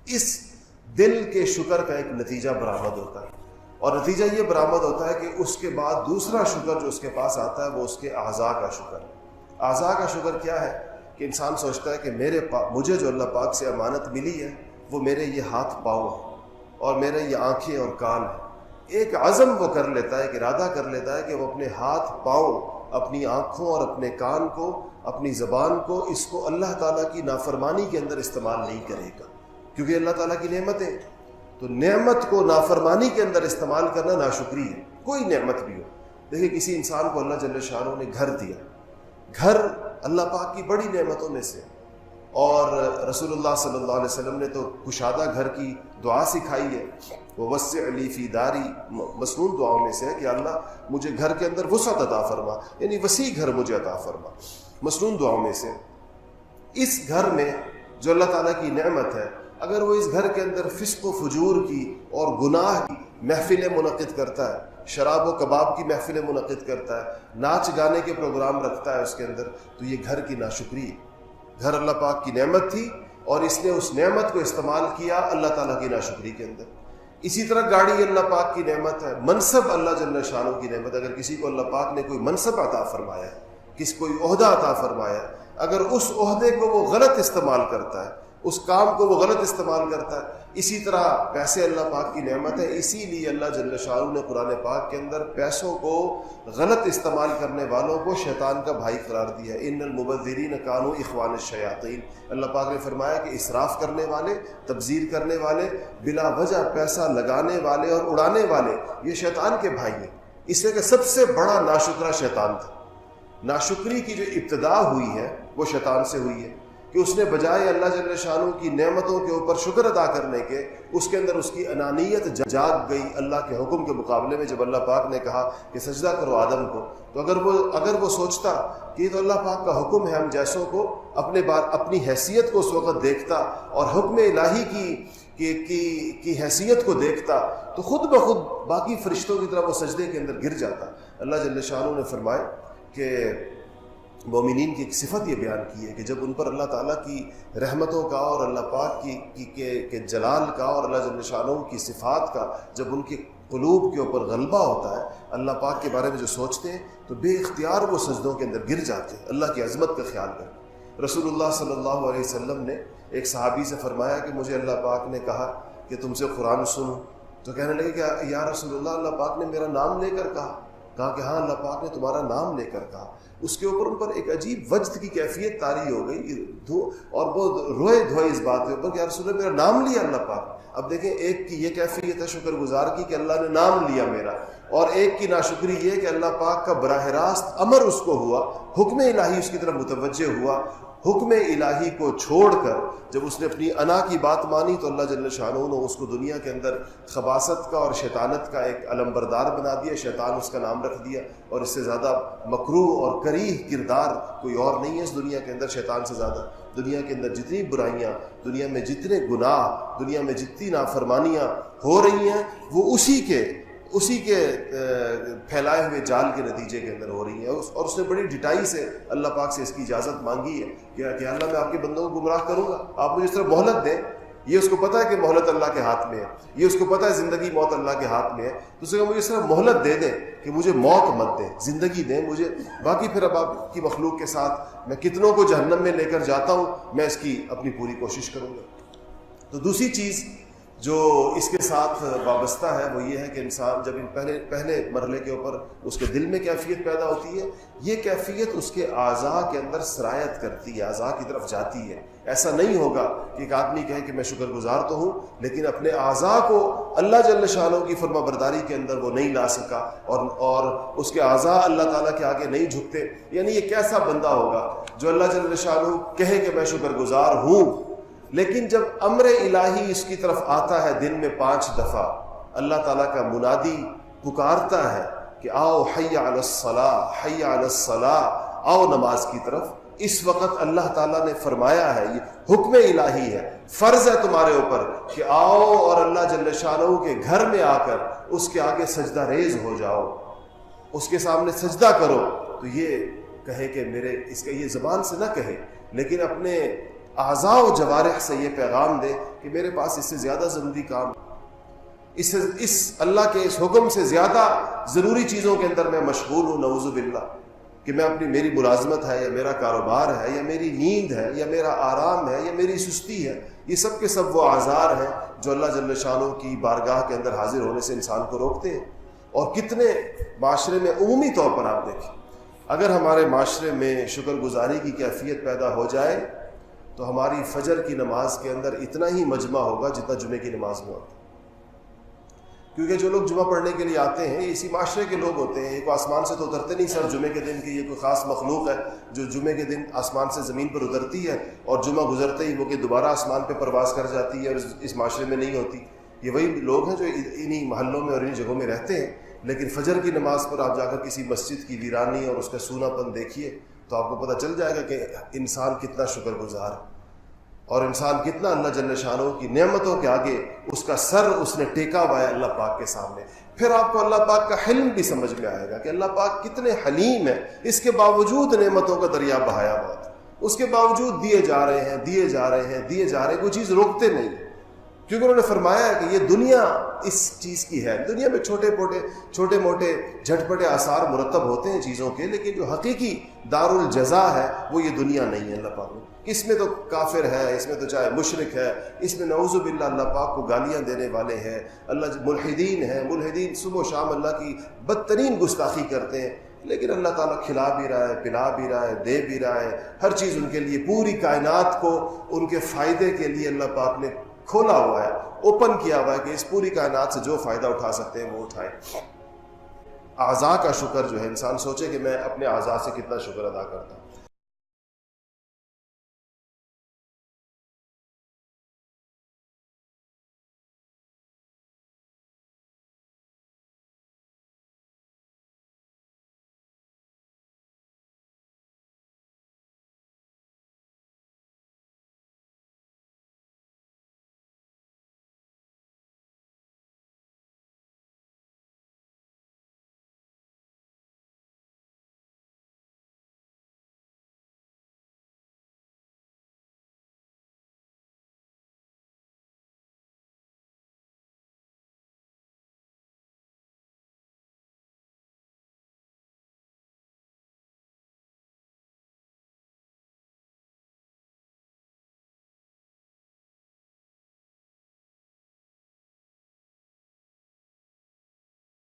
اس دل کے شکر کا ایک نتیجہ برآمد ہوتا ہے، اور نتیجہ یہ برآمد ہوتا ہے کہ اس کے بعد دوسرا شکر جو اس کے پاس آتا ہے وہ اس کے اعضاء کا شکر ہے۔ اعضاء کا شکر کیا ہے کہ انسان سوچتا ہے کہ مجھے جو اللہ پاک سے امانت ملی ہے وہ میرے یہ ہاتھ پاؤں ہیں اور میرے یہ آنکھیں اور کان ہیں۔ ایک عزم وہ کر لیتا ہے، ایک ارادہ کر لیتا ہے کہ وہ اپنے ہاتھ پاؤں، اپنی آنکھوں اور اپنے کان کو، اپنی زبان کو، اس کو اللہ تعالیٰ کی نافرمانی کے اندر استعمال نہیں کرے گا، کیونکہ اللہ تعالیٰ کی نعمتیں، تو نعمت کو نافرمانی کے اندر استعمال کرنا ناشکری ہے، کوئی نعمت بھی ہو۔ دیکھیں کسی انسان کو اللہ جل شانہ نے گھر دیا، گھر اللہ پاک کی بڑی نعمتوں میں سے، اور رسول اللہ صلی اللہ علیہ وسلم نے تو کشادہ گھر کی دعا سکھائی ہے، وَوَسِّعْ لِي فِي دَارِي، مسنون دعاؤں میں سے ہے کہ اللہ مجھے گھر کے اندر وسعت عطا فرما، یعنی وسیع گھر مجھے عطا فرما، مسنون دعاؤں میں سے۔ اس گھر میں جو اللہ تعالیٰ کی نعمت ہے، اگر وہ اس گھر کے اندر فسق و فجور کی اور گناہ کی محفلیں منعقد کرتا ہے، شراب و کباب کی محفلیں منعقد کرتا ہے، ناچ گانے کے پروگرام رکھتا ہے اس کے اندر، تو یہ گھر کی ناشکری ہے۔ گھر اللہ پاک کی نعمت تھی اور اس نے اس نعمت کو استعمال کیا اللہ تعالیٰ کی ناشکری کے اندر۔ اسی طرح گاڑی اللہ پاک کی نعمت ہے، منصب اللہ جل شانہ کی نعمت۔ اگر کسی کو اللہ پاک نے کوئی منصب عطا فرمایا ہے، کوئی عہدہ عطا فرمایا ہے، اگر اس عہدے کو وہ غلط استعمال کرتا ہے، اس کام کو وہ غلط استعمال کرتا ہے، اسی طرح پیسے اللہ پاک کی نعمت ہے۔ اسی لیے اللہ جل شانہ نے قرآن پاک کے اندر پیسوں کو غلط استعمال کرنے والوں کو شیطان کا بھائی قرار دیا ہے۔ ان المبذرین کانوا اخوان الشیاطین، اللہ پاک نے فرمایا کہ اسراف کرنے والے، تبذیر کرنے والے، بلا وجہ پیسہ لگانے والے اور اڑانے والے، یہ شیطان کے بھائی ہیں۔ اس لیے کہ سب سے بڑا ناشکرا شیطان تھا۔ ناشکری کی جو ابتدا ہوئی ہے وہ شیطان سے ہوئی ہے کہ اس نے بجائے اللہ جل شانہ کی نعمتوں کے اوپر شکر ادا کرنے کے، اس کے اندر اس کی انانیت جاگ گئی اللہ کے حکم کے مقابلے میں۔ جب اللہ پاک نے کہا کہ سجدہ کرو آدم کو، تو اگر وہ سوچتا کہ یہ تو اللہ پاک کا حکم ہے، ہم جیسوں کو اپنی حیثیت کو اس وقت دیکھتا اور حکم الہی کی حیثیت کو دیکھتا، تو خود بخود باقی فرشتوں کی طرح وہ سجدے کے اندر گر جاتا۔ اللہ جل شانہ نے فرمایا کہ مومنین کی ایک صفت یہ بیان کی ہے کہ جب ان پر اللہ تعالیٰ کی رحمتوں کا اور اللہ پاک کی جلال کا اور اللہ جل شانہ کی صفات کا جب ان کے قلوب کے اوپر غلبہ ہوتا ہے، اللہ پاک کے بارے میں جو سوچتے ہیں، تو بے اختیار وہ سجدوں کے اندر گر جاتے ہیں، اللہ کی عظمت کا خیال کریں۔ رسول اللہ صلی اللہ علیہ وسلم نے ایک صحابی سے فرمایا کہ مجھے اللہ پاک نے کہا کہ تم سے قرآن سنوں، تو کہنے لگے کہ یا رسول اللہ، اللہ پاک نے میرا نام لے کر کہا کہ ہاں اللہ پاک نے تمہارا نام لے کر کہا۔ اس کے اوپر ان پر ایک عجیب وجد کی کیفیت طاری ہو گئی، اور وہ روئے دھوئے اس بات کے اوپر کہ یا رسول اللہ میرا نام لیا اللہ پاک۔ اب دیکھیں، ایک کی یہ کیفیت ہے شکر گزار کی کہ اللہ نے نام لیا میرا، اور ایک کی ناشکری یہ کہ اللہ پاک کا براہ راست امر اس کو ہوا، حکم الہی اس کی طرف متوجہ ہوا۔ حکم الہی کو چھوڑ کر جب اس نے اپنی انا کی بات مانی تو اللہ جل شانہ نے اس کو دنیا کے اندر خباثت کا اور شیطانت کا ایک علمبردار بنا دیا، شیطان اس کا نام رکھ دیا، اور اس سے زیادہ مکروہ اور کریہ کردار کوئی اور نہیں ہے اس دنیا کے اندر شیطان سے زیادہ۔ دنیا کے اندر جتنی برائیاں، دنیا میں جتنے گناہ، دنیا میں جتنی نافرمانیاں ہو رہی ہیں، وہ اسی کے پھیلائے ہوئے جال کے نتیجے کے اندر ہو رہی ہیں۔ اور اس نے بڑی ڈٹائی سے اللہ پاک سے اس کی اجازت مانگی ہے کہ اللہ میں آپ کے بندوں کو گمراہ کروں گا، آپ مجھے اس طرح مہلت دیں۔ یہ اس کو پتہ ہے کہ مہلت اللہ کے ہاتھ میں ہے، یہ اس کو پتہ ہے زندگی موت اللہ کے ہاتھ میں ہے، تو اسے کہا مجھے اس طرح مہلت دے دیں کہ مجھے موت مت دیں، زندگی دیں مجھے، باقی پھر اب آپ کی مخلوق کے ساتھ میں کتنوں کو جہنم میں لے کر جاتا ہوں، میں اس کی اپنی پوری کوشش کروں گا۔ تو دوسری چیز جو اس کے ساتھ وابستہ ہے وہ یہ ہے کہ انسان جب پہلے مرحلے کے اوپر اس کے دل میں کیفیت پیدا ہوتی ہے، یہ کیفیت اس کے اعضاء کے اندر سرایت کرتی ہے، اعضاء کی طرف جاتی ہے۔ ایسا نہیں ہوگا کہ ایک آدمی کہے کہ میں شکر گزار تو ہوں، لیکن اپنے اعضاء کو اللہ جل شانہ کی فرما برداری کے اندر وہ نہیں لا سکا، اور اس کے اعضاء اللہ تعالیٰ کے آگے نہیں جھکتے۔ یعنی یہ کیسا بندہ ہوگا جو اللہ جل شانہ کہے کہ میں شکر گزار ہوں، لیکن جب امر الہی اس کی طرف آتا ہے دن میں 5 دفعہ اللہ تعالیٰ کا منادی پکارتا ہے کہ آؤ حی علی الصلاۃ، حی علی الصلاۃ، آؤ نماز کی طرف، اس وقت اللہ تعالیٰ نے فرمایا ہے، یہ حکم الہی ہے، فرض ہے تمہارے اوپر کہ آؤ اور اللہ جل شانہ کے گھر میں آ کر اس کے آگے سجدہ ریز ہو جاؤ، اس کے سامنے سجدہ کرو۔ تو یہ کہے کہ اس کا یہ زبان سے نہ کہے، لیکن اپنے اعضاء و جوارح سے یہ پیغام دے کہ میرے پاس اس سے زیادہ ضروری کام، اس اللہ کے اس حکم سے زیادہ ضروری چیزوں کے اندر میں مشغول ہوں، نعوذ باللہ، کہ میں میری ملازمت ہے یا میرا کاروبار ہے یا میری نیند ہے یا میرا آرام ہے یا میری سستی ہے، یہ سب کے سب وہ اعذار ہیں جو اللہ جل شانہ کی بارگاہ کے اندر حاضر ہونے سے انسان کو روکتے ہیں۔ اور کتنے معاشرے میں عمومی طور پر آپ دیکھیں، اگر ہمارے معاشرے میں شکر گزاری کی کیفیت پیدا ہو جائے تو ہماری فجر کی نماز کے اندر اتنا ہی مجمع ہوگا جتنا جمعے کی نماز میں ہوتا ہے، کیونکہ جو لوگ جمعہ پڑھنے کے لیے آتے ہیں اسی معاشرے کے لوگ ہوتے ہیں، یہ کوئی آسمان سے تو اترتے نہیں سر جمعے کے دن کہ یہ کوئی خاص مخلوق ہے جو جمعے کے دن آسمان سے زمین پر اترتی ہے اور جمعہ گزرتے ہی وہ کہ دوبارہ آسمان پہ پرواز کر جاتی ہے اور اس معاشرے میں نہیں ہوتی۔ یہ وہی لوگ ہیں جو انہی محلوں میں اور انہی جگہوں میں رہتے ہیں، لیکن فجر کی نماز پر آپ جا کر کسی مسجد کی ویرانی اور اس کا سونا پن دیکھیے تو آپ کو پتہ چل جائے گا کہ انسان کتنا شکر گزار ہے اور انسان کتنا اللہ جل شانہ کی نعمتوں کے آگے اس کا سر اس نے ٹیکا ہوا ہے اللہ پاک کے سامنے۔ پھر آپ کو اللہ پاک کا حلم بھی سمجھ میں آئے گا کہ اللہ پاک کتنے حلیم ہے، اس کے باوجود نعمتوں کا دریا بہایا ہوا ہے، اس کے باوجود دیے جا رہے ہیں دیے جا رہے ہیں دیے جا رہے ہیں، کوئی چیز روکتے نہیں، کیونکہ انہوں نے فرمایا ہے کہ یہ دنیا اس چیز کی ہے۔ دنیا میں چھوٹے موٹے جھٹپٹے آثار مرتب ہوتے ہیں چیزوں کے، لیکن جو حقیقی دار الجزا ہے وہ یہ دنیا نہیں ہے۔ اللہ پاک اس میں تو کافر ہے، اس میں تو چاہے مشرک ہے، اس میں نعوذ باللہ اللہ پاک کو گالیاں دینے والے ہیں، اللہ ملحدین ہیں، ملحدین صبح و شام اللہ کی بدترین گستاخی کرتے ہیں، لیکن اللہ تعالیٰ کھلا بھی رہا ہے، پلا بھی رہا ہے، دے بھی رہا ہے، ہر چیز ان کے لیے، پوری کائنات کو ان کے فائدے کے لیے اللہ پاک نے کھولا ہوا ہے، اوپن کیا ہوا ہے کہ اس پوری کائنات سے جو فائدہ اٹھا سکتے ہیں وہ اٹھائیں۔ اعضاء کا شکر جو ہے، انسان سوچے کہ میں اپنے اعضاء سے کتنا شکر ادا کرتا ہوں۔